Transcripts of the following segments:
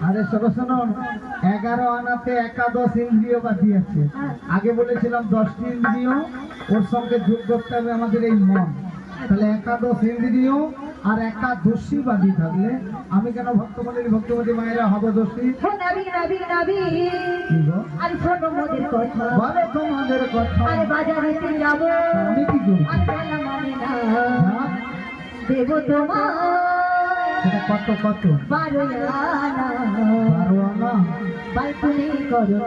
আরে শোনো শোনো, 11 আনাতে একাদশ ইন্দ্রিয় বাকি আছে। আগে বলেছিলাম 10টি ইন্দ্রিয়, ওর সঙ্গে যোগ করতে হবে আমাদের এই মন। তাহলে একাদশ ইন্দ্রিয় আর একাদশী বাদী থাকলে আমি কেন ভক্তমতী মায়েরা হব দোষী? বলো তোমাদের কথা। আমি কি করবো? দেব তোমার কত কত 12 আনা বাইকুনি করো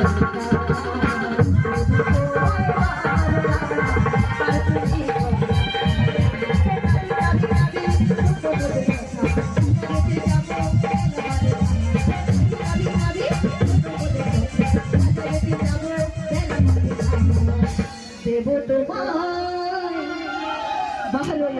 দেব তোমার 12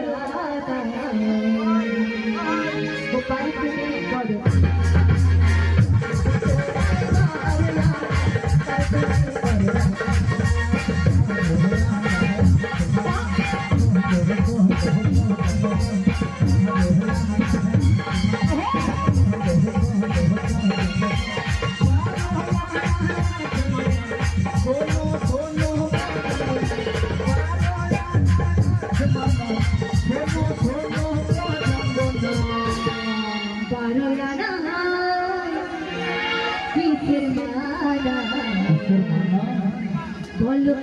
বলো